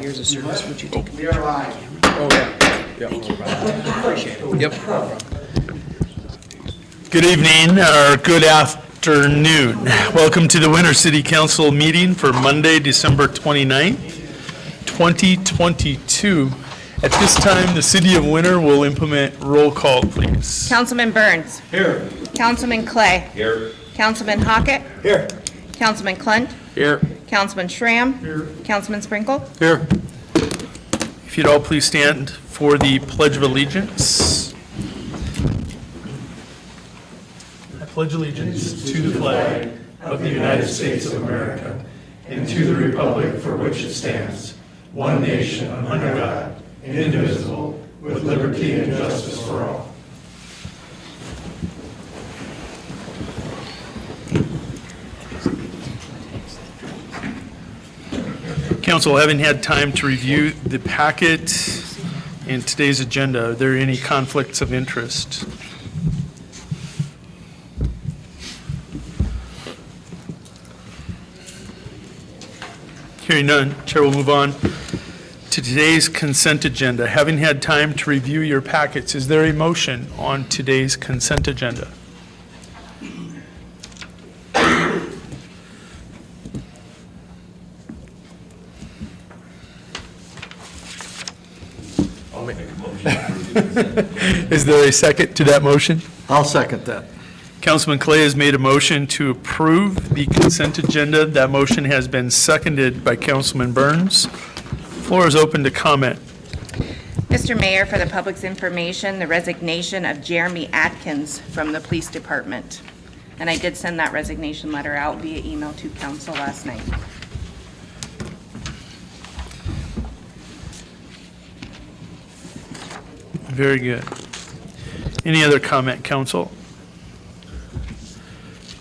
years of service, would you take? We are live. Oh, yeah. Appreciate it. Yep. Good evening or good afternoon. Welcome to the Winter City Council meeting for Monday, December 29th, 2022. At this time, the City of Winter will implement roll call, please. Councilman Burns. Here. Councilman Clay. Here. Councilman Hockett. Here. Councilman Clunt. Here. Councilman Schramm. Here. Councilman Sprinkle. Here. If you'd all please stand for the Pledge of Allegiance. I pledge allegiance to the flag of the United States of America and to the republic for which it stands, one nation under God, indivisible, with liberty and justice for all. Council, having had time to review the packet and today's agenda, are there any conflicts of interest? Hearing none, Chair will move on to today's consent agenda. Having had time to review your packets, is there a motion on today's consent agenda? Is there a second to that motion? I'll second that. Councilman Clay has made a motion to approve the consent agenda. That motion has been seconded by Councilman Burns. Floor is open to comment. Mr. Mayor, for the public's information, the resignation of Jeremy Atkins from the Police Department. And I did send that resignation letter out via email to council last night. Very good. Any other comment, council?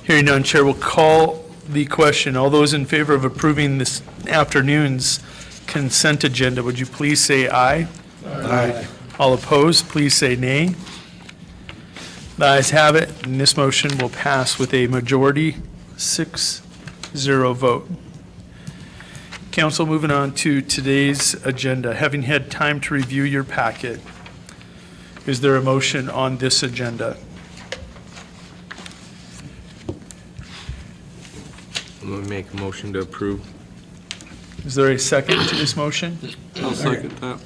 Hearing none, Chair will call the question. All those in favor of approving this afternoon's consent agenda, would you please say aye? Aye. All opposed, please say nay. The ayes have it, and this motion will pass with a majority 6-0 vote. Council, moving on to today's agenda. Having had time to review your packet, is there a motion on this agenda? I'm going to make a motion to approve. Is there a second to this motion? I'll second that.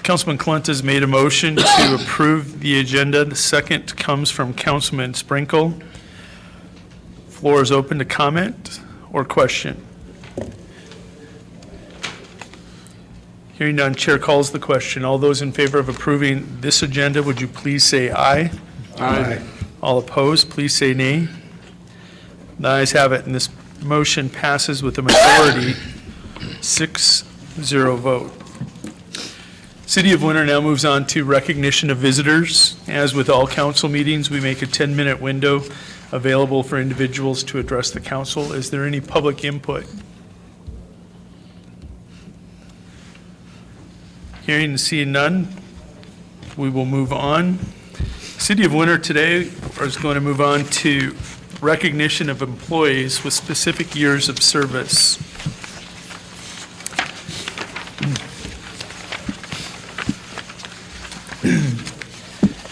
Councilman Clunt has made a motion to approve the agenda. The second comes from Councilman Sprinkle. Floor is open to comment or question. Hearing none, Chair calls the question. All those in favor of approving this agenda, would you please say aye? Aye. All opposed, please say nay. The ayes have it, and this motion passes with a majority 6-0 vote. City of Winter now moves on to recognition of visitors. As with all council meetings, we make a 10-minute window available for individuals to address the council. Is there any public input? Hearing and seeing none, we will move on. City of Winter today is going to move on to recognition of employees with specific years of service.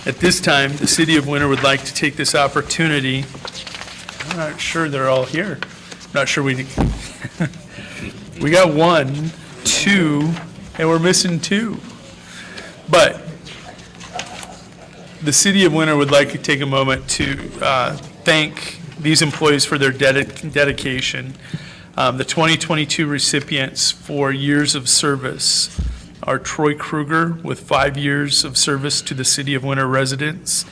At this time, the City of Winter would like to take this opportunity. I'm not sure they're all here. Not sure we got 1, 2, and we're missing 2. But the City of Winter would like to take a moment to thank these employees for their dedication. The 2022 recipients for years of service are Troy Kruger with 5 years of service to the City of Winter residents,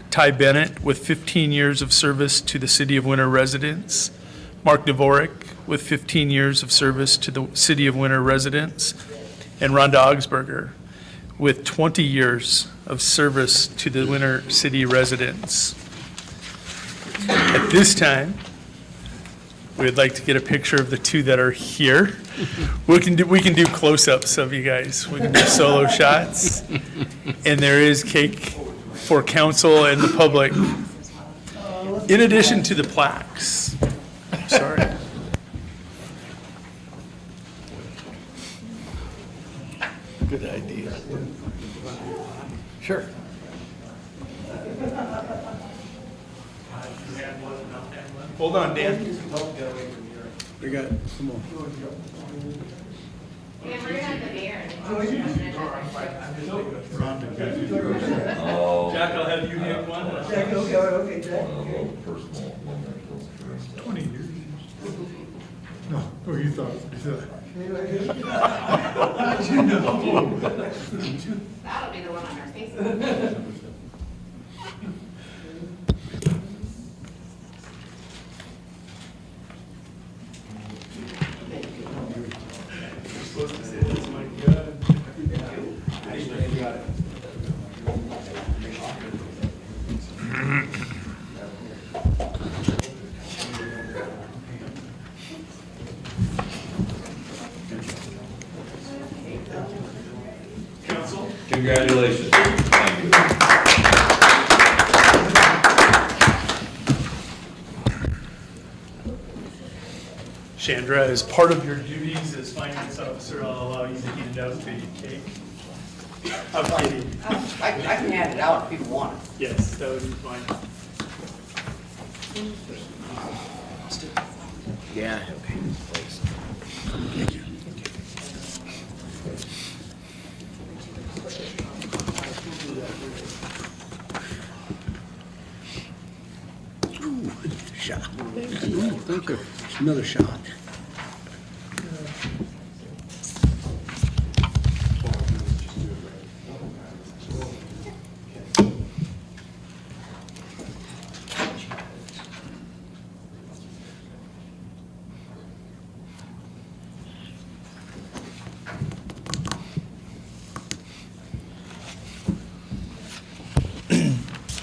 Ty Bennett with 15 years of service to the City of Winter residents, Mark Dvorak with 15 years of service to the City of Winter residents, and Rhonda Augsburger with 20 years of service to the Winter City residents. At this time, we'd like to get a picture of the 2 that are here. We can do close-ups of you guys. We can do solo shots. And there is cake for council and the public, in addition to the plaques. Sorry. Sure. Hold on, Dan. We got some more. Jack, I'll have you hand one. 20 years. No, oh, you thought. That'll be the one on our Facebook. Congratulations. Thank you. Chandra, as part of your duties as finance officer, I'll allow you to hand out the cake. I'm kidding. I can hand it out if people want it. Yes, that would be fine. Yeah, okay. Shot. Thank you. Another shot.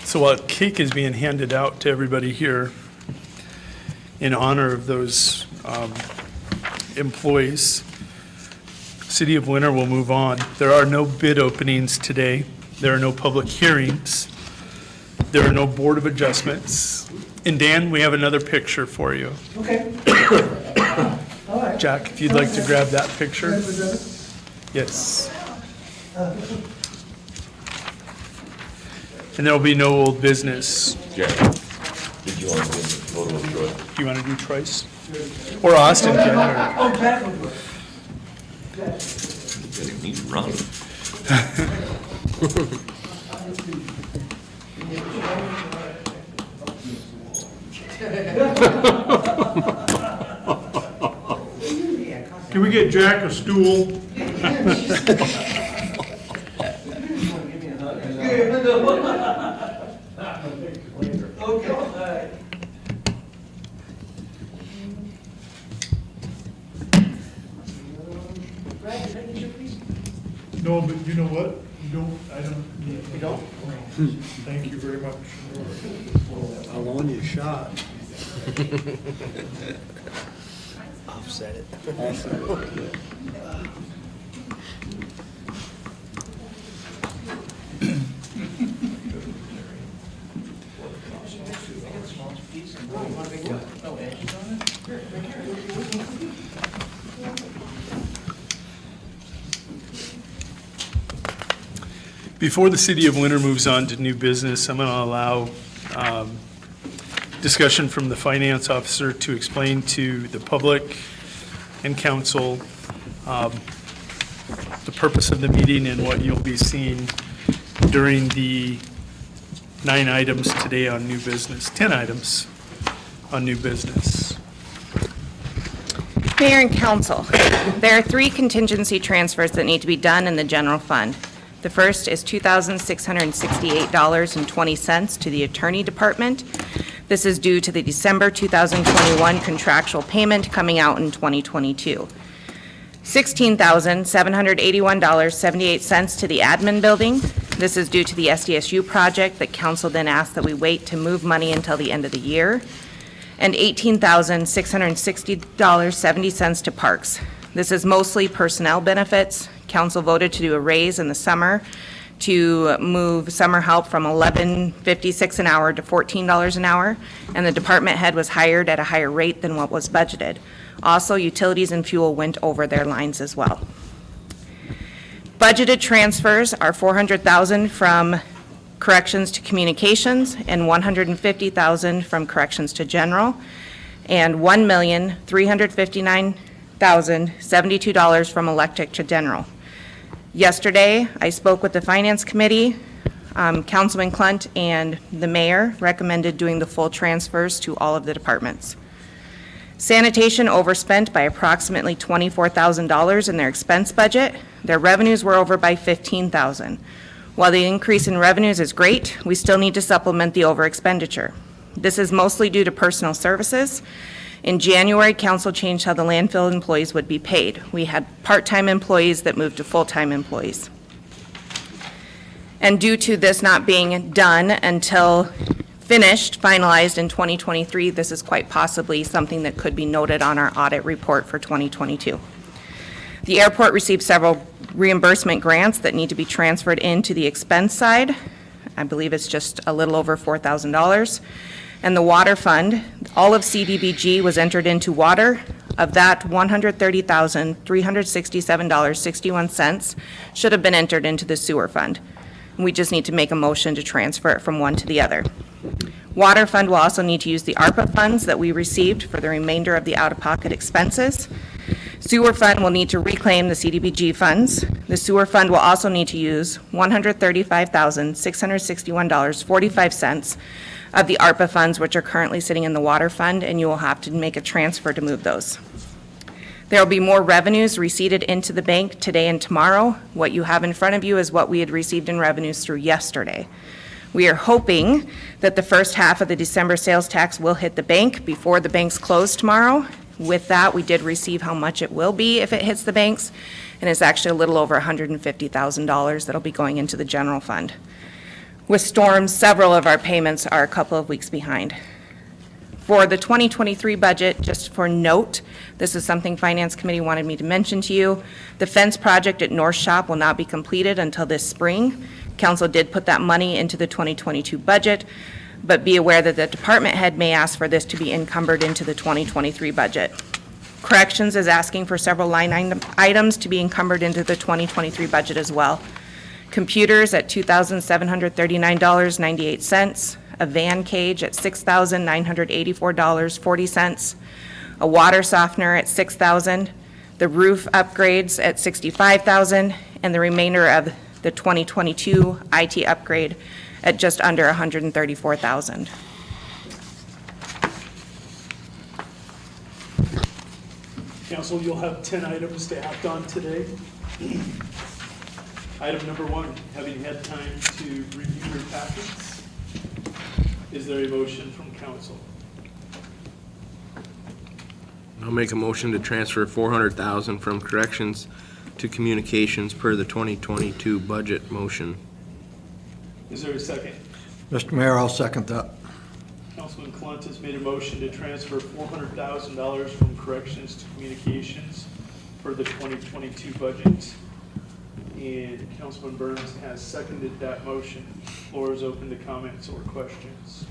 So while cake is being handed out to everybody here in honor of those employees, City of Winter will move on. There are no bid openings today. There are no public hearings. There are no Board of Adjustments. And Dan, we have another picture for you. Okay. All right. Jack, if you'd like to grab that picture. Yes. And there'll be no old business. Jack, did you want to give the photo of Troy? You want to do Trice? Or Austin can, or... Oh, Jack will do it. He needs to run. Can we get Jack a stool? No, but you know what? You don't, I don't need. You don't? Thank you very much. How long you shot? Offset it. Before the City of Winter moves on to new business, I'm going to allow discussion from the finance officer to explain to the public and council the purpose of the meeting and what you'll be seeing during the 9 items today on new business, 10 items on new business. Mayor and council, there are 3 contingency transfers that need to be done in the general fund. The first is $2,668.20 to the Attorney Department. This is due to the December 2021 contractual payment coming out in 2022. $16,781.78 to the Admin Building. This is due to the SDSU project that council then asked that we wait to move money until the end of the year. And $18,660.70 to Parks. This is mostly personnel benefits. Council voted to do a raise in the summer to move summer help from $11.56 an hour to $14 an hour, and the department head was hired at a higher rate than what was budgeted. Also, utilities and fuel went over their lines as well. Budgeted transfers are $400,000 from corrections to communications and $150,000 from corrections to general, and $1,359,072 from electric to general. Yesterday, I spoke with the Finance Committee. Councilman Clunt and the mayor recommended doing the full transfers to all of the departments. Sanitation overspent by approximately $24,000 in their expense budget. Their revenues were over by $15,000. While the increase in revenues is great, we still need to supplement the over expenditure. This is mostly due to personal services. In January, council changed how the landfill employees would be paid. We had part-time employees that moved to full-time employees. And due to this not being done until finished, finalized in 2023, this is quite possibly something that could be noted on our audit report for 2022. The airport received several reimbursement grants that need to be transferred into the expense side. I believe it's just a little over $4,000. And the water fund, all of CDBG was entered into water. Of that, $130,367.61 should have been entered into the sewer fund. We just need to make a motion to transfer it from one to the other. Water fund will also need to use the ARPA funds that we received for the remainder of the out-of-pocket expenses. Sewer fund will need to reclaim the CDBG funds. The sewer fund will also need to use $135,661.45 of the ARPA funds, which are currently sitting in the water fund, and you will have to make a transfer to move those. There will be more revenues receipted into the bank today and tomorrow. What you have in front of you is what we had received in revenues through yesterday. We are hoping that the first half of the December sales tax will hit the bank before the banks close tomorrow. With that, we did receive how much it will be if it hits the banks, and it's actually a little over $150,000 that'll be going into the general fund. With storms, several of our payments are a couple of weeks behind. For the 2023 budget, just for note, this is something Finance Committee wanted me to mention to you. The fence project at North Shop will not be completed until this spring. Council did put that money into the 2022 budget, but be aware that the department head may ask for this to be encumbered into the 2023 budget. Corrections is asking for several line items to be encumbered into the 2023 budget as well. Computers at $2,739.98, a van cage at $6,984.40, a water softener at $6,000, the roof upgrades at $65,000, and the remainder of the 2022 IT upgrade at just under $134,000. Council, you'll have 10 items to act on today. Item number 1, having had time to review your packets, is there a motion from council? I'll make a motion to transfer $400,000 from corrections to communications per the 2022 budget motion. Is there a second? Mr. Mayor, I'll second that. Councilman Clunt has made a motion to transfer $400,000 from corrections to communications for the 2022 budget. And Councilman Burns has seconded that motion. Floor is open to comments or questions.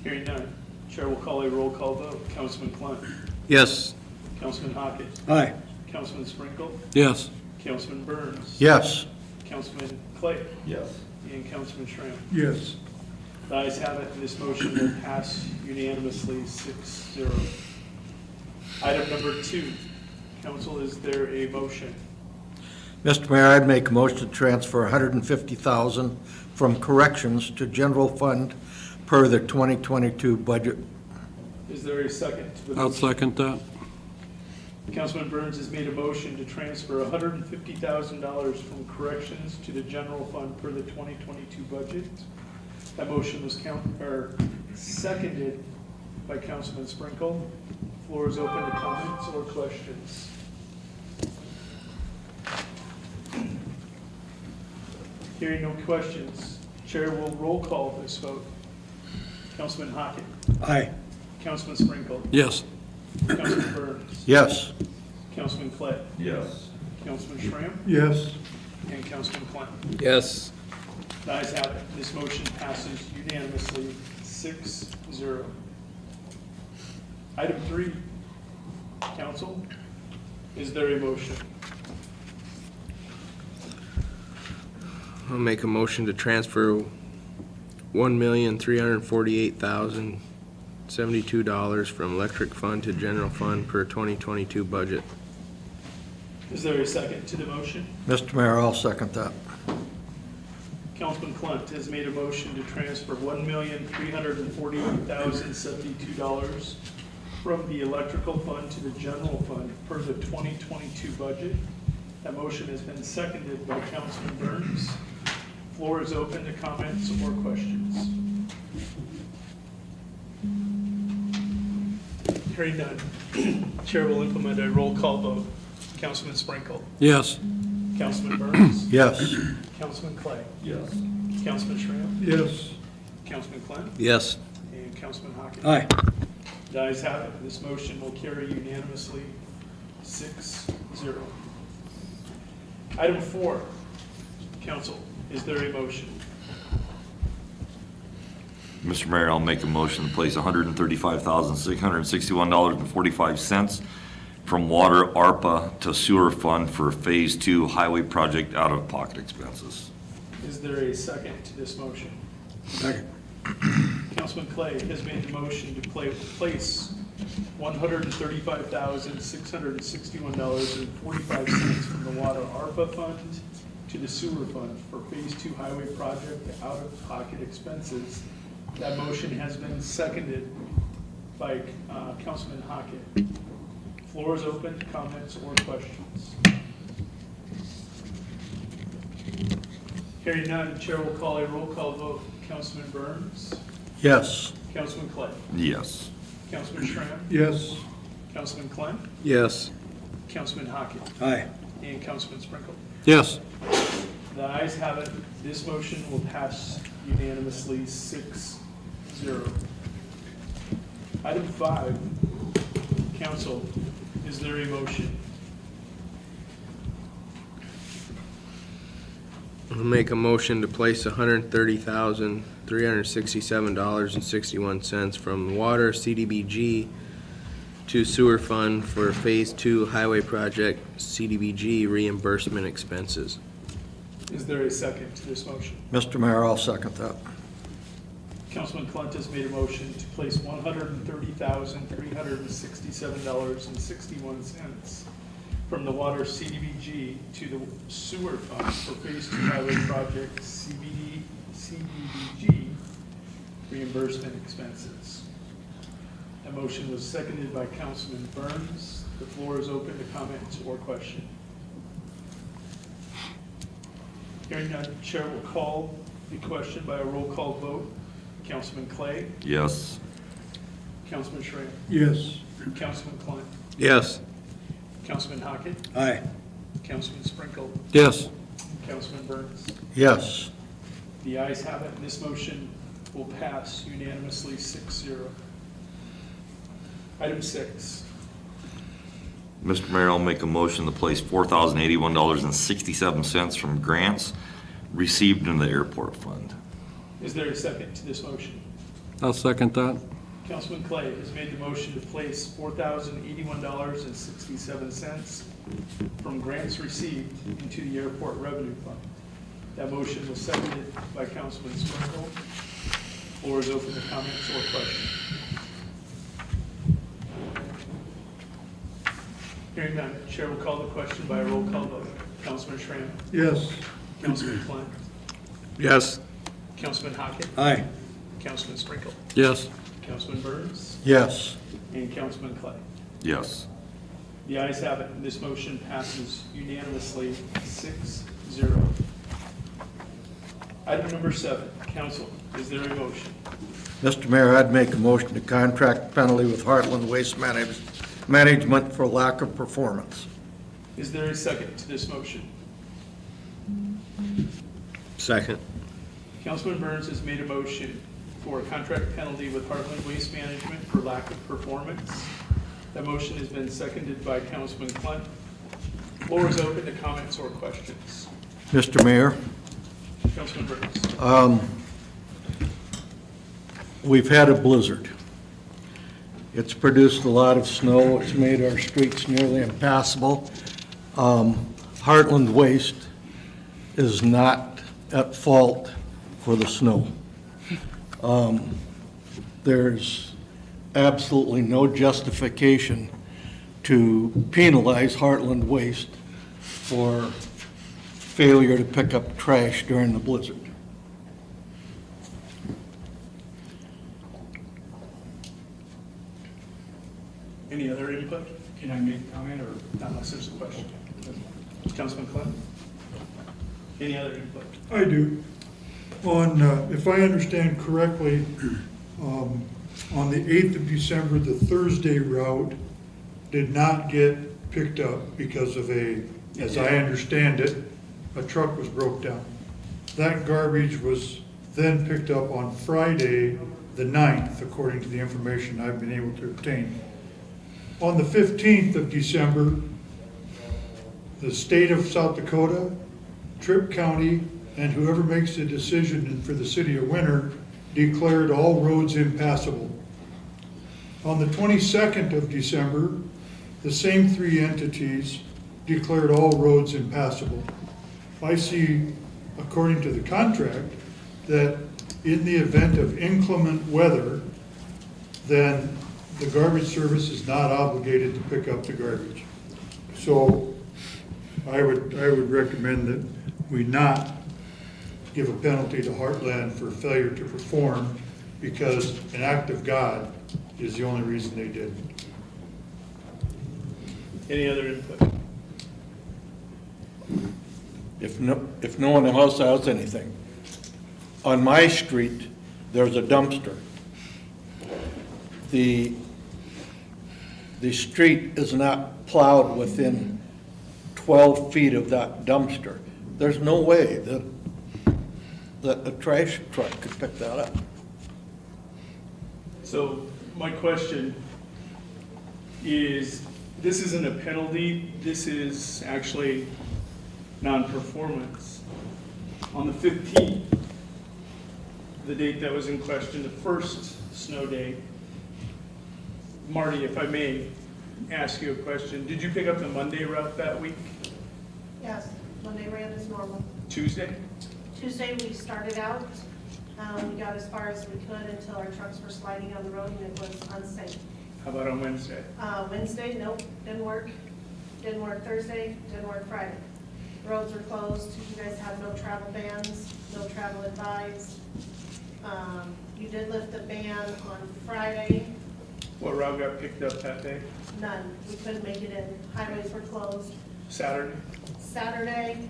Hearing none, Chair will call a roll call vote. Councilman Clunt. Yes. Councilman Hockett. Aye. Councilman Sprinkle. Yes. Councilman Burns. Yes. Councilman Clay. Yes. And Councilman Schramm. Yes. The ayes have it, and this motion will pass unanimously 6-0. Item number 2. Council, is there a motion? Mr. Mayor, I'd make a motion to transfer $150,000 from corrections to general fund per the 2022 budget. Is there a second to the I'll motion? second that. Councilman Burns has made a motion to transfer $150,000 from corrections to the general fund per the 2022 budget. That motion was seconded by Councilman Sprinkle. Floor is open to comments or questions. Hearing no questions, Chair will roll call this vote. Councilman Hockett. Aye. Councilman Sprinkle. Yes. Councilman Burns. Yes. Councilman Clay. Yes. Councilman Schramm. Yes. And Councilman Clunt. Yes. The ayes have it. This motion passes unanimously 6-0. Item 3, council, Is there a motion? I'll make a motion to transfer $1,348,072 from electric fund to general fund per 2022 budget. Is there a second to the motion? Mr. Mayor, I'll second that. Councilman Clunt has made a motion to transfer $1,348,072 from the electrical fund to the general fund per the 2022 budget. That motion has been seconded by Councilman Burns. Floor is open to comments or questions. Hearing none, Chair will implement a roll call vote. Councilman Sprinkle. Yes. Councilman Burns. Yes. Councilman Clay. Yes. Councilman Schram. Yes. Councilman Clunt. Yes. And Councilman Hawkins. Aye. The ayes have it. This motion will carry unanimously 6-0. Item 4, council, is there a motion? Mr. Mayor, I'll make a motion to place $135,661.45 from water ARPA to sewer fund for Phase 2 highway project out-of-pocket expenses. Is there a second to this motion? Second. Councilman Clay has made the motion to place $135,661.45 from the water ARPA fund to the sewer fund for Phase 2 highway project out-of-pocket expenses. That motion has been seconded by Councilman Hockett. Floor is open to comments or questions. Hearing none, Chair will call a roll call vote. Councilman Burns. Yes. Councilman Clay. Yes. Councilman Schram. Yes. Councilman Klein. Yes. Councilman Hockett. Aye. And Councilman Sprinkle. Yes. The ayes have it. This motion will pass unanimously 6-0. Item 5, council, is there a motion? I'll make a motion to place $130,367.61 from water CDBG to sewer fund for Phase 2 highway project CDBG reimbursement expenses. Is there a second to this motion? Mr. Mayor, I'll second that. Councilman Clunt has made a motion to place $130,367.61 from the water CDBG to the sewer fund for Phase 2 highway project CDBG reimbursement expenses. That motion was seconded by Councilman Burns. The floor is open to comments or question. Hearing none, Chair will call the question by a roll call vote. Councilman Clay. Yes. Councilman Schram. Yes. Councilman Klein. Yes. Councilman Hockett. Aye. Councilman Sprinkle. Yes. Councilman Burns. Yes. The ayes have it. This motion will pass unanimously 6-0. Item 6. Mr. Mayor, I'll make a motion to place $4,081.67 from grants received in the airport fund. Is there a second to this motion? I'll second that. Councilman Clay has made the motion to place $4,081.67 from grants received into the airport revenue fund. That motion was seconded by Councilman Sprinkle. Floor is open to comments or questions. Hearing none, Chair will call the question by a roll call vote. Councilman Schram. Yes. Councilman Klein. Yes. Councilman Hockett. Aye. Councilman Sprinkle. Yes. Councilman Burns. Yes. And Councilman Clay. Yes. The ayes have it, and this motion passes unanimously 6-0. Item number 7, council, is there a motion? Mr. Mayor, I'd make a motion to contract penalty with Heartland Waste Management for lack of performance. Is there a second to this motion? Second. Councilman Burns has made a motion for a contract penalty with Heartland Waste Management for lack of performance. That motion has been seconded by Councilman Clunt. Floor is open to comments or questions. Mr. Mayor, Councilman Burns. we've had a blizzard. It's produced a lot of snow. It's made our streets nearly impassable. Heartland Waste is not at fault for the snow. There's absolutely no justification to penalize Heartland Waste for failure to pick up trash during the blizzard. Any other input? Can I make a comment, or? Not unless there's a question. Councilman Clem? Any other input? I do. On, if I understand correctly, on the 8th of December, the Thursday route did not get picked up because of as I understand it, a truck was broke down. That garbage was then picked up on Friday, the 9th, according to the information I've been able to obtain. On the 15th of December, the state of South Dakota, Tripp County, and whoever makes the decision for the city of Winter declared all roads impassable. On the 22nd of December, the same three entities declared all roads impassable. I see, according to the contract, that in the event of inclement weather, then the garbage service is not obligated to pick up the garbage. So I would recommend that we not give a penalty to Heartland for failure to perform, because an act of God is the only reason they did. Any other input? If no one else has anything. On my street, there's a dumpster. The street is not plowed within 12 feet of that dumpster. There's no way that a trash truck could pick that up. So my question is, this isn't a penalty, this is actually non-performance. On the 15th, the date that was in question, the first snow day, Marty, if I may ask you a question, did you pick up the Monday route that week? Yes, Monday ran as normal. Tuesday? Tuesday, we started out, we got as far as we could until our trucks were sliding on the road and it was unsafe. How about on Wednesday? Wednesday, nope, didn't work. Didn't work Thursday, didn't work Friday. Roads were closed, you guys had no travel bans, no travel advised. You did lift the ban on Friday, What route got picked up that day? none. We couldn't make it in, highways were closed. Saturday? Saturday,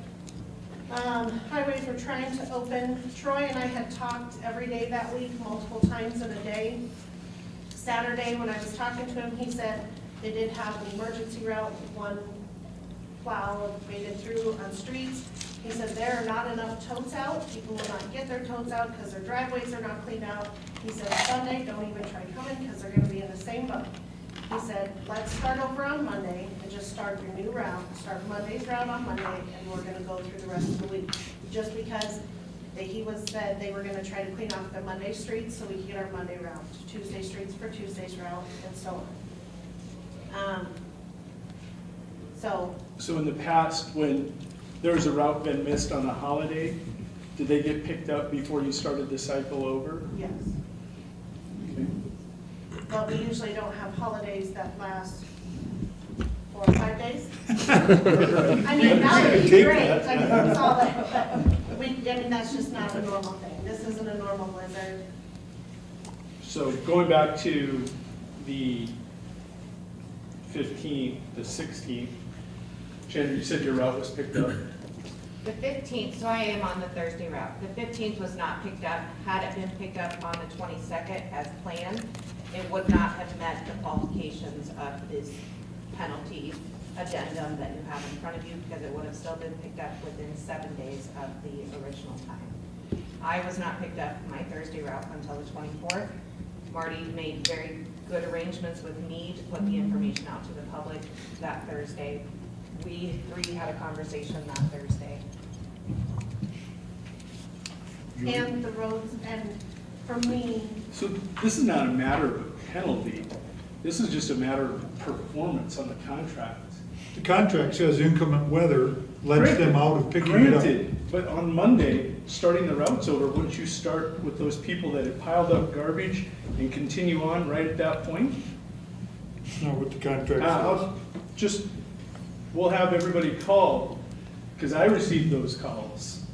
highways were trying to open. Troy and I had talked every day that week, multiple times in a day. Saturday, when I was talking to him, he said they did have an emergency route, one plow made it through on streets. He said there are not enough totes out. People will not get their totes out because their driveways are not cleaned out. He said Sunday, don't even try coming because they're gonna be in the same boat. He said, let's start over on Monday and just start your new route. Start Monday's route on Monday, and we're gonna go through the rest of the week. Just because said they were gonna try to clean off the Monday streets so we could get our Monday route. Tuesday streets for Tuesday's route, and so on. So in the past, when there was a route been missed on a holiday, did they get picked up before you started the cycle over? Yes. Okay. But we usually don't have holidays that last 4 or 5 days. I mean, that would be great. I mean, that's all that, but that's just not a normal thing. This isn't a normal blizzard. So going back to the 15th, the 16th, Chandra, you said your route was picked up. The 15th, so I am on the Thursday route. The 15th was not picked up. Had it been picked up on the 22nd as planned, it would not have met the qualifications of this penalty addendum that you have in front of you, because it would have still been picked up within 7 days of the original time. I was not picked up my Thursday route until the 24th. Marty made very good arrangements with me to put the information out to the public that Thursday. We three had a conversation that Thursday. And the roads, and for me, So this is not a matter of a penalty. This is just a matter of performance on the contract. The contract says inclement weather lets them out of picking it up. Granted, but on Monday, starting the routes over, wouldn't you start with those people that had piled up garbage and continue on right at that point? It's not what the contract says. I'll just, we'll have everybody call, because I received those calls,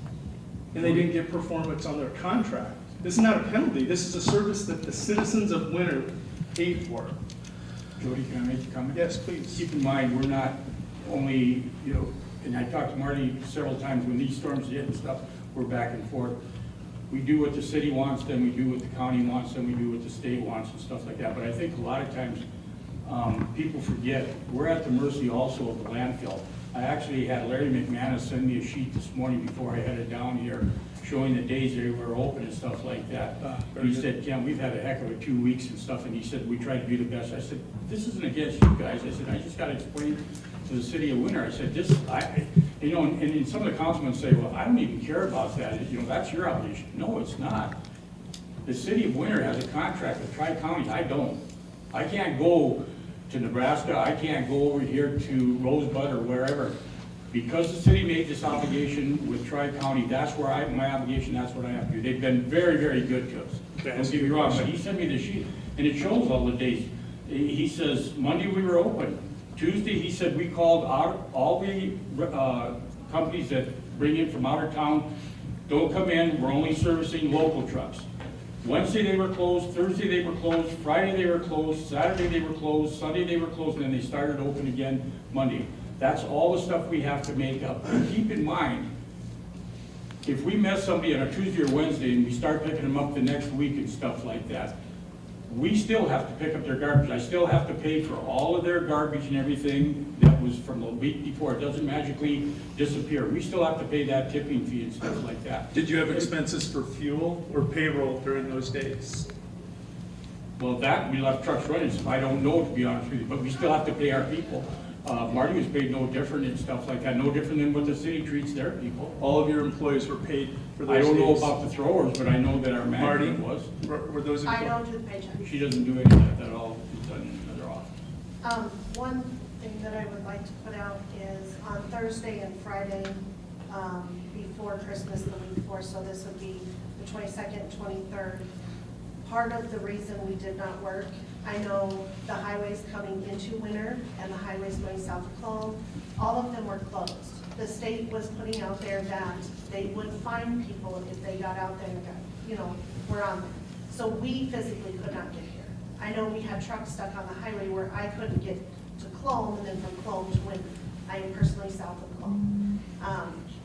and they didn't get performance on their contract. This is not a penalty, this is a service that the citizens of Winter paid for. Jody, can I make a comment? Yes, please. Keep in mind, we're not only, you know, and I talked to Marty several times when these storms hit and stuff, we're back and forth. We do what the city wants, then we do what the county wants, then we do what the state wants and stuff like that. But I think a lot of times, people forget, we're at the mercy also of the landfill. I actually had Larry McManus send me a sheet this morning before I headed down here, showing the days they were open and stuff like that. He said, Ken, we've had a heck of a 2 weeks and stuff, and he said, we try to do the best. I said, this isn't against you guys. I said, I just gotta explain to the city of Winter. I said, you know, and some of the councilmen say, well, I don't even care about that. You know, that's your obligation. No, it's not. The city of Winter has a contract with Tri-County. I don't. I can't go to Nebraska. I can't go over here to Rosebud or wherever. Because the city made this obligation with Tri-County, that's where my obligation, that's what I have to do. They've been very, very good to us. Don't get me wrong, but he sent me the sheet, and it shows all the days. He says, Monday we were open. Tuesday, he said, we called out all the companies that bring in from out of town, don't come in, we're only servicing local trucks. Wednesday they were closed, Thursday they were closed, Friday they were closed, Saturday they were closed, Sunday they were closed, and then they started open again Monday. That's all the stuff we have to make up. And keep in mind, if we miss somebody on a Tuesday or Wednesday and we start picking them up the next week and stuff like that, we still have to pick up their garbage. I still have to pay for all of their garbage and everything that was from the week before. It doesn't magically disappear. We still have to pay that tipping fee and stuff like that. Did you have expenses for fuel or payroll during those days? Well, that, we left trucks running, so I don't know, to be honest with you, but we still have to pay our people. Marty was paid no different and stuff like that, no different than what the city treats their people. All of your employees were paid for those days? I don't know about the throwers, but I know that our Marty management was. Were those? I don't do the paycheck. She doesn't do any of that at all, it's done in another office. One thing that I would like to put out is on Thursday and Friday, before Christmas, the week before, so this would be the 22nd and 23rd. Part of the reason we did not work, I know the highways coming into Winter and the highways going south of Cologne, all of them were closed. The state was putting out there that they would fine people if they got out there and got, you know, were on there. So we physically could not get here. I know we had trucks stuck on the highway where I couldn't get to Cologne and then from Cologne to Winter. I am personally south of Cologne.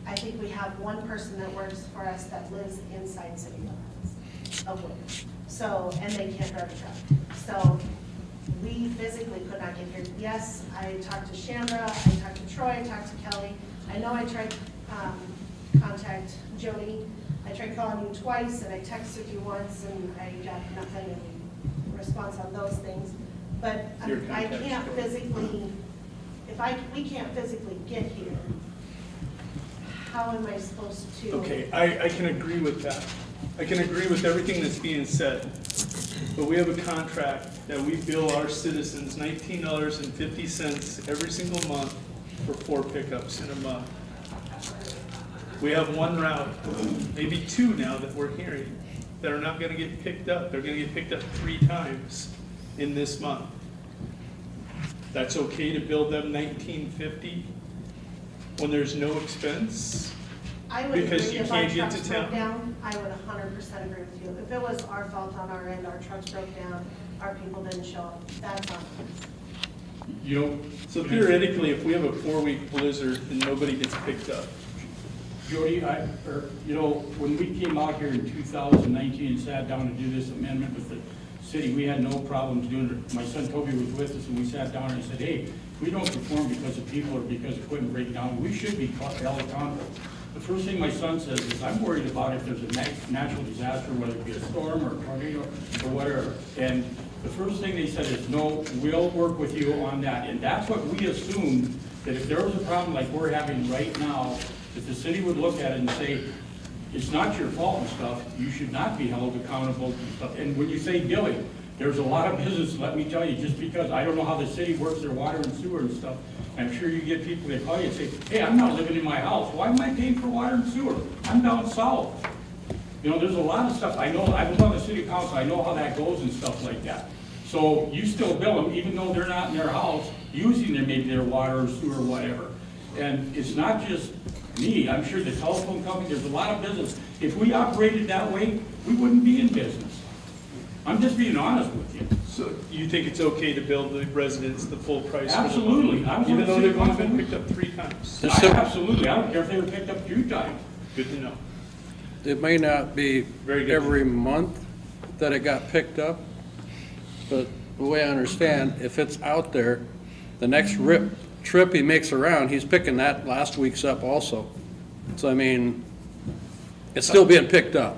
I think we have one person that works for us that lives inside city limits of Winter. So, and they can't drive a truck. So we physically could not get here. Yes, I talked to Chandra, I talked to Troy, I talked to Kelly. I know I tried to contact Jody. I tried calling you twice and I texted you once and I got nothing in response on those things. But I can't physically, we can't physically get here, how am I supposed to? Okay, I can agree with that. I can agree with everything that's being said, but we have a contract that we bill our citizens $19.50 every single month for 4 pickups in a month. We have one route, maybe 2 now that we're hearing, that are not gonna get picked up. They're gonna get picked up 3 times in this month. That's okay to bill them $19.50 when there's no expense? I would Because agree you if our can't get trucks to broke town. down, I would 100% agree with you. If it was our fault on our end, our trucks broke down, our people didn't show up, that's on us. You know, So theoretically, if we have a 4-week blizzard and nobody gets picked up, Jody, you know, when we came out here in 2019 and sat down to do this amendment with the city, we had no problems doing it. My son Toby was with us and we sat down and I said, hey, if we don't perform because of people or because equipment breaks down, we should be held accountable. The first thing my son says is, I'm worried about if there's a natural disaster, whether it be a storm or a tornado or whatever. And the first thing they said is, no, we'll work with you on that. And that's what we assumed, that if there was a problem like we're having right now, that the city would look at it and say, it's not your fault and stuff, you should not be held accountable and stuff. And when you say billing, There's a lot of business, let me tell you, just because I don't know how the city works their water and sewer and stuff. I'm sure you get people that call you and say, hey, I'm not living in my house. Why am I paying for water and sewer? I'm down south. You know, there's a lot of stuff. I know, I was on the city council, I know how that goes and stuff like that. So you still bill them, even though they're not in their house, using their, maybe their water or sewer or whatever. And it's not just me, I'm sure the telephone company, there's a lot of business. If we operated that way, we wouldn't be in business. I'm just being honest with you. So you think it's okay to bill the residents the full price? for the Absolutely. month, I was even on the though city they've only been council. picked up 3 times? Absolutely, I don't care if they were picked up 2 times. Good to know. It may not be Very good. every month that it got picked up, but the way I understand, if it's out there, the next trip he makes around, he's picking that last week's up also. So I mean, it's still being picked up.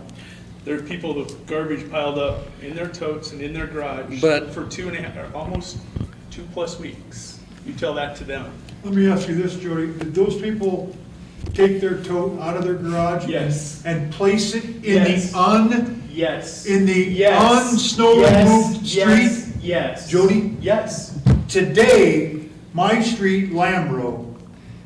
There are people with garbage piled up in their totes and in their garage But- for 2.5, or almost 2+ weeks. You tell that to them. Let me ask you this, Jody, did those people take their tote out of their garage? Yes. And place it in Yes. Yes. in the Yes. unsnow Yes. removed Yes. street? Yes. Jody? Yes. Today, my street, Lamro,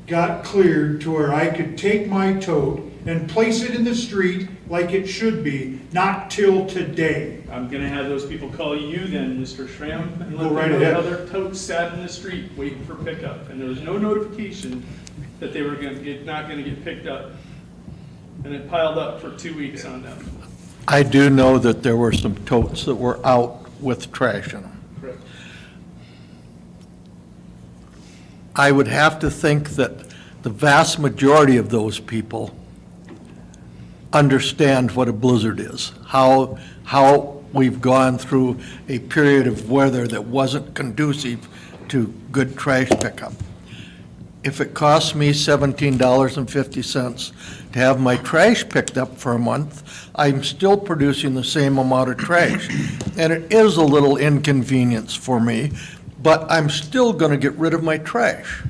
got cleared to where I could take my tote and place it in the street like it should be, not till today. I'm gonna have those people call you then, Mr. Schramm, and Go let right them know ahead. how their totes sat in the street waiting for pickup. And there was no notification that they were not gonna get picked up. And it piled up for 2 weeks on them. I do know that there were some totes that were out with trash in them. Correct. I would have to think that the vast majority of those people understand what a blizzard is, how we've gone through a period of weather that wasn't conducive to good trash pickup. If it costs me $17.50 to have my trash picked up for a month, I'm still producing the same amount of trash. And it is a little inconvenience for me, but I'm still going to get rid of my trash.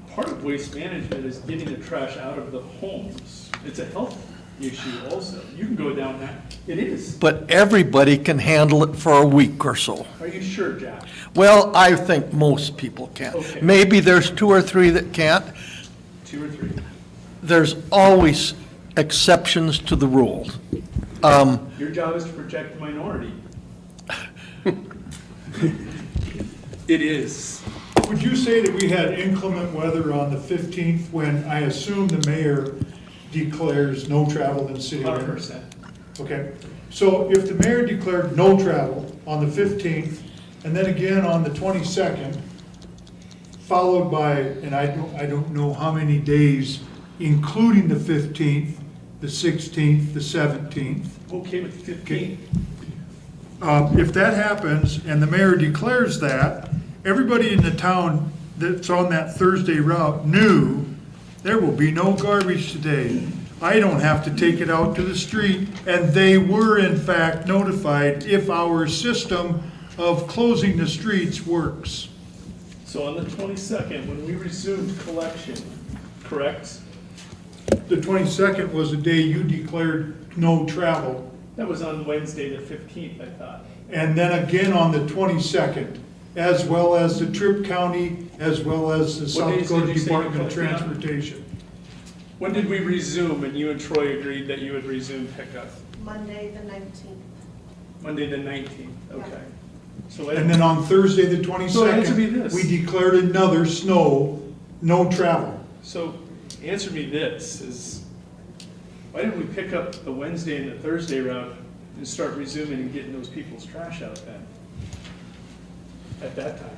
Part of waste management is getting the trash out of the homes. It's a health issue also. You can go down that. It is. But everybody can handle it for a week or so. Are you sure, Jack? Well, I think most people can. Okay. Maybe there's 2 or 3 that can't. 2 or 3. There's always exceptions to the rules. Your job is to protect the minority. It is. Would you say that we had inclement weather on the 15th when I assume the mayor declares no travel in city limits? 100%. Okay, so if the mayor declared no travel on the 15th, and then again on the 22nd, followed by, and I don't know how many days, including the 15th, the 16th, the 17th. Okay with 15. If that happens and the mayor declares that, everybody in the town that's on that Thursday route knew there will be no garbage today. I don't have to take it out to the street, and they were in fact notified if our system of closing the streets works. So on the 22nd, when we resumed collection, correct? The 22nd was the day you declared no travel, That was on Wednesday, the 15th, I thought. and then again on the 22nd, as well as the Tripp County, as well as the What South days Dakota did you say you Department of collected on? Transportation. When did we resume, and you and Troy agreed that you would resume pickup? Monday, the 19th. Monday, the 19th, okay. So And then on Thursday, the So answer me 22nd, this. we declared another no travel. So answer me this, is why didn't we pick up the Wednesday and the Thursday route and start resuming and getting those people's trash out then? At that time?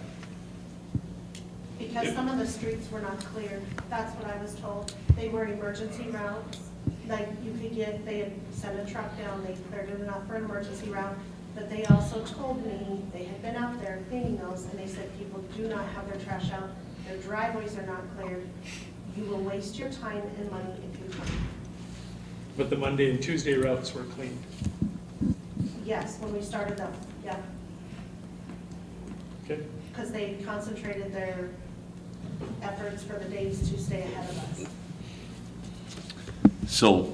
Because some of the streets were not cleared. That's what I was told. They were emergency routes. Like you could get, they had sent a truck down, they cleared it enough for an emergency route. But they also told me they had been out there cleaning those and they said people do not have their trash out. Their driveways are not cleared. You will waste your time and money if you come. But the Monday and Tuesday routes were clean. Yes, when we started them, yeah. Okay? Because they concentrated their efforts for the days to stay ahead of us. So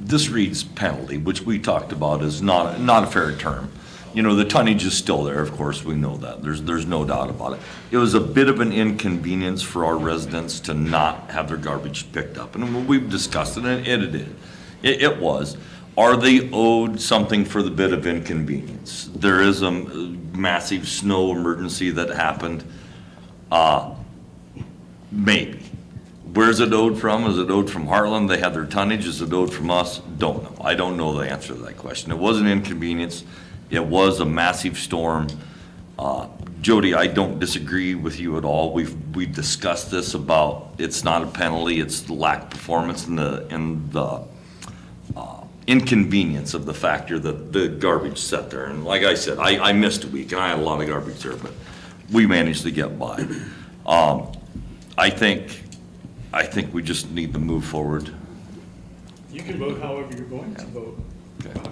this reads penalty, which we talked about is not a fair term. You know, the tonnage is still there, of course, we know that. There's no doubt about it. It was a bit of an inconvenience for our residents to not have their garbage picked up. And we've discussed it, and it was. Are they owed something for the bit of inconvenience? There is a massive snow emergency that happened. Maybe. Where's it owed from? Is it owed from Heartland? They had their tonnage. Is it owed from us? Don't know. I don't know the answer to that question. It was an inconvenience. It was a massive storm. Jody, I don't disagree with you at all. We've discussed this about, it's not a penalty, it's the lack of performance and the inconvenience of the factor that the garbage sat there. And like I said, I missed a week and I had a lot of garbage there, but we managed to get by. I think we just need to move forward. You can vote however you're going to vote. Okay.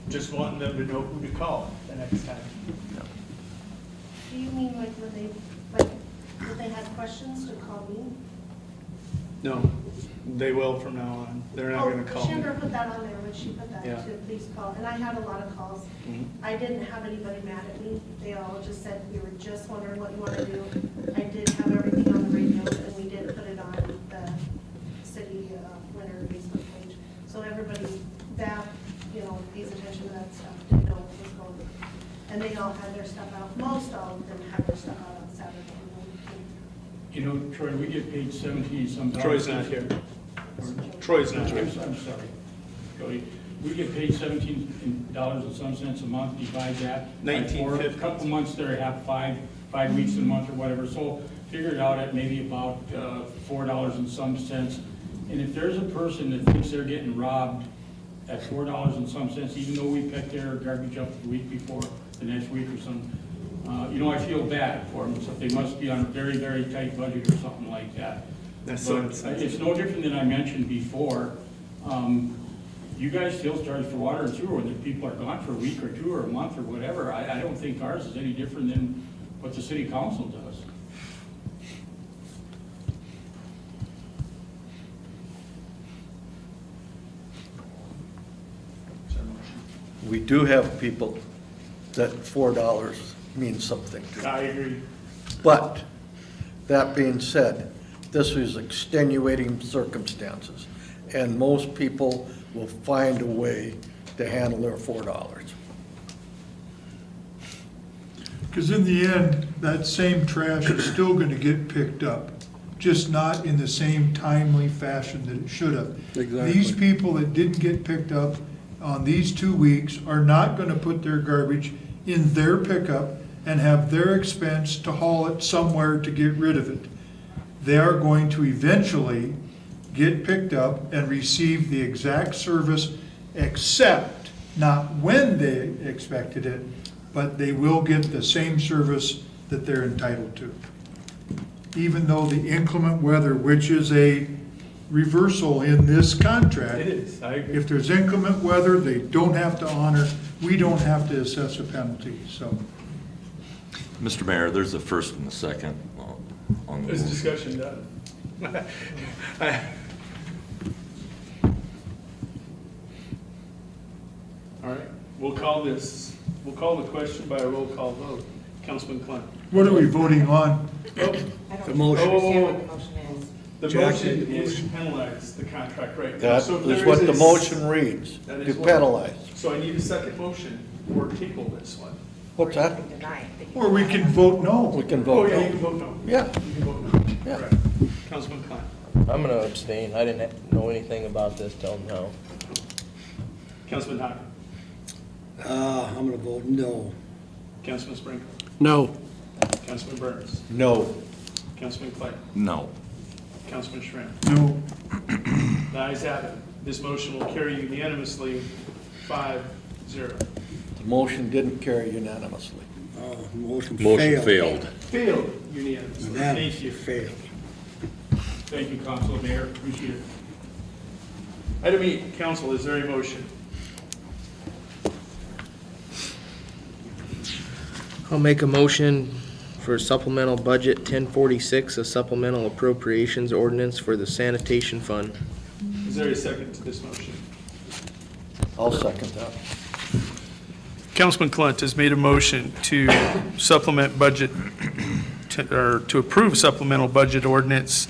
Just wanting them to know who to call the next time. Do you mean like if they had questions to call me? No, they will from now on. They're not gonna call me. Chandra put that on there, when she put that Yeah. to please call, and I had a lot of calls. Mhm. I didn't have anybody mad at me. They all just said, we were just wondering what you want to do. I did have everything on the radio, and we did put it on the city winter Facebook page. So everybody that, pays attention to that stuff, didn't know what was going on. And they all had their stuff out, most all of them had their stuff out on Saturday. You know, Troy, we get paid 17 some dollars. Troy's not here. Troy's not here. I'm sorry, Cody. We get paid $17 and some cents a month, divide that. by four. $19.50. A couple months there, I have five weeks in a month or whatever, so figure it out at maybe about $4 and some cents. And if there's a person that thinks they're getting robbed at $4 and some cents, even though we picked their garbage up the week before, the next week or something, I feel bad for them, so they must be on a very, very tight budget or something like that. That's But so it's no different than I mentioned before. You guys still charge for water and sewer when the people are gone for a week or two or a month or whatever. I don't think ours is any different than what the city council does. We do have people that $4 means something to. I agree. But, that being said, this was extenuating circumstances, and most people will find a way to handle their $4. Because in the end, that same trash is still gonna get picked up, just not in the same timely fashion that it should have. Exactly. These people that didn't get picked up on these 2 weeks are not gonna put their garbage in their pickup and have their expense to haul it somewhere to get rid of it. They are going to eventually get picked up and receive the exact service, except not when they expected it, but they will get the same service that they're entitled to. Even though the inclement weather, which is a reversal in this contract. It is, I agree. If there's inclement weather, they don't have to honor, we don't have to assess a penalty, so. Mr. Mayor, there's a first and a second on the Is motion. discussion done? All right, we'll call the question by a roll call vote. Councilman Klein. What are we voting on? The motion. The motion is to penalize the contract right now. That So if is there what a the s- motion reads, that to is what- penalize. So I need a second motion or table this one. What's that? Or we can vote no. We can Oh, vote yeah, you no. can vote no. Yeah. You can vote no. Yeah. Correct. Councilman Klein. I'm gonna abstain. I didn't know anything about this till now. Councilman Hocker. I'm gonna vote no. Councilman Sprinkle. No. Councilman Burns. No. Councilman Clay. No. Councilman Schram. No. The ayes have it. This motion will carry unanimously 5-0. The motion didn't carry unanimously. Motion failed. Failed unanimously. Thank you. Failed. Thank you, Council, Mayor, appreciate it. Item 8, council, is there a motion? I'll make a motion for supplemental budget 1046, a supplemental appropriations ordinance for the sanitation fund. Is there a second to this motion? I'll second that. Councilman Clunt has made a motion to supplement budget, or to approve supplemental budget ordinance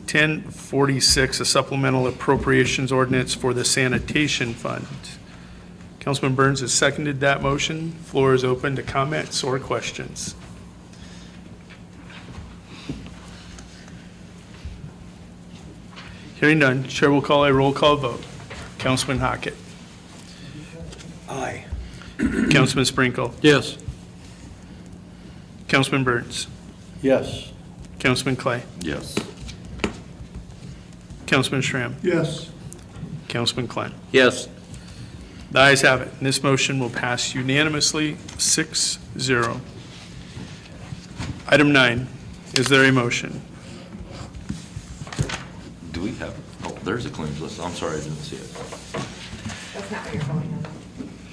1046, a supplemental appropriations ordinance for the sanitation fund. Councilman Burns has seconded that motion. Floor is open to comments or questions. Hearing none, Chair will call a roll call vote. Councilman Hockett. Aye. Councilman Sprinkle. Yes. Councilman Burns. Yes. Councilman Clay. Yes. Councilman Schramm. Yes. Councilman Klein. Yes. The ayes have it, and this motion will pass unanimously, 6-0. Item 9, is there a motion? Do we have, oh, there's a claims list. I'm sorry, I didn't see it. That's not what you're voting on.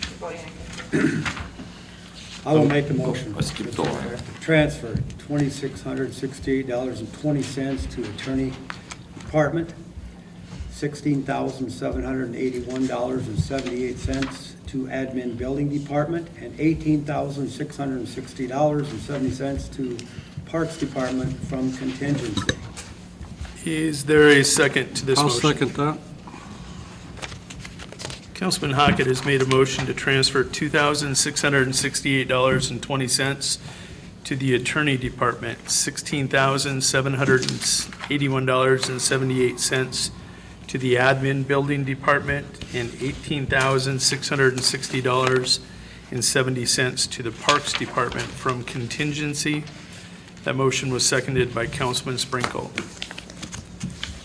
You're voting on. I will make the motion. I skipped the line. Transfer $2,668.20 to Attorney Department, $16,781.78 to Admin Building Department, and $18,660.70 to Parks Department from contingency. Is there a second to this I'll motion? second that. Councilman Hockett has made a motion to transfer $2,668.20 to the Attorney Department, $16,781.78 to the Admin Building Department, and $18,660.70 to the Parks Department from contingency. That motion was seconded by Councilman Sprinkle.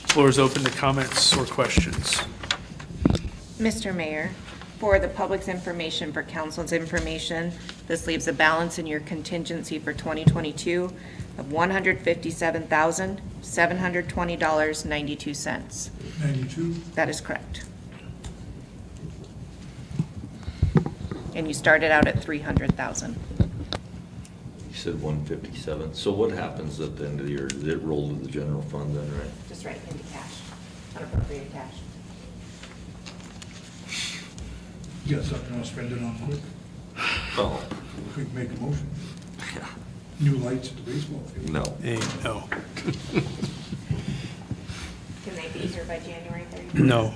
Floor is open to comments or questions. Mr. Mayor, for the public's information, for council's information, this leaves a balance in your contingency for 2022 of $157,720.92. 92? That is correct. And you started out at 300,000. You said 157. So what happens at the end of the year? Does it roll to the general fund then, right? Just right into cash, unappropriated cash. You got something I'll spend it on quick? Oh, Quick, make a motion. yeah. New lights at the baseball field. No. Hey, no. Can they be here by January 30th? No.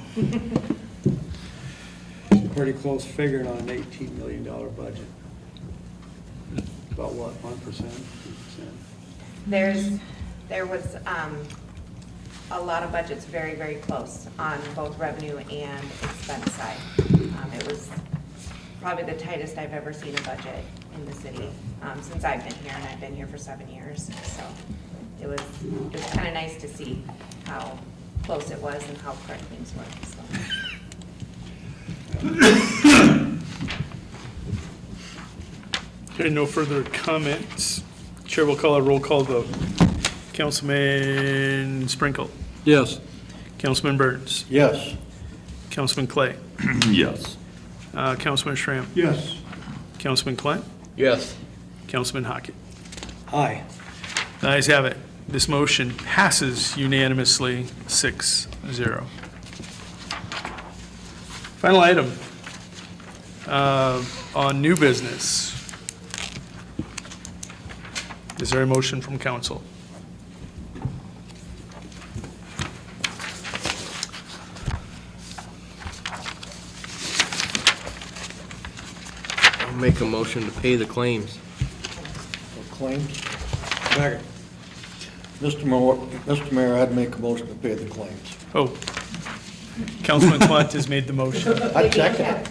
Pretty close figuring on an $18 million budget. About what, 1%, 2%? There was a lot of budgets very, very close on both revenue and expense side. It was probably the tightest I've ever seen a budget in the city since I've been here, and I've been here for 7 years. So it was kind of nice to see how close it was and how correct things were. So. Hearing no further comments, Chair will call a roll call vote. Councilman Sprinkle. Yes. Councilman Burns. Yes. Councilman Clay. Yes. Councilman Schramm. Yes. Councilman Klein. Yes. Councilman Hockett. Aye. The ayes have it. This motion passes unanimously, 6-0. Final item on new business. Is there a motion from council? I'll make a motion to pay the claims. Claims? Second. Mr. Mayor, I'd make a motion to pay the claims. Oh, Councilman Clunt has made the motion. I'd second it.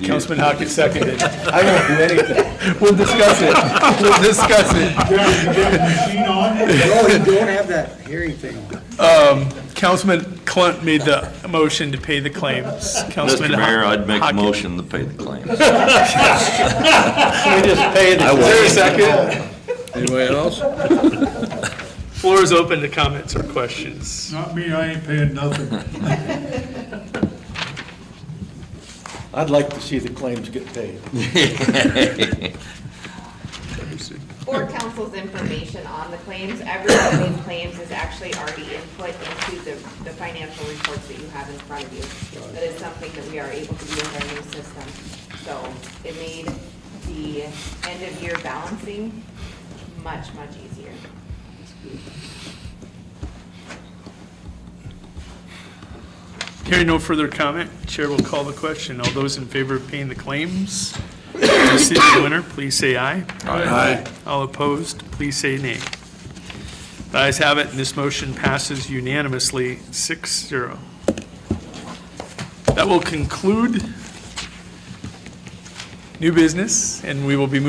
Councilman Hockett seconded. I won't do anything. We'll discuss it. We'll discuss it. Machine on? No, you don't have that hearing thing on. Councilman Clunt made the motion to pay the claims. Councilman Mr. Mayor, I'd make a Hockett. motion to pay the claims. We just pay the. Is there a second? Anybody else? Floor is open to comments or questions. Not me, I ain't paying nothing. I'd like to see the claims get paid. For council's information on the claims, every one of these claims is actually already input into the financial reports that you have in front of you. That is something that we are able to do with our new system. So it made the end-of-year balancing much, much easier. Hearing no further comment, Chair will call the question. All those in favor of paying the claims, the city winner, please say aye. Aye. All opposed, please say nay. The ayes have it, and this motion passes unanimously, 6-0. That will conclude new business, and we will be moving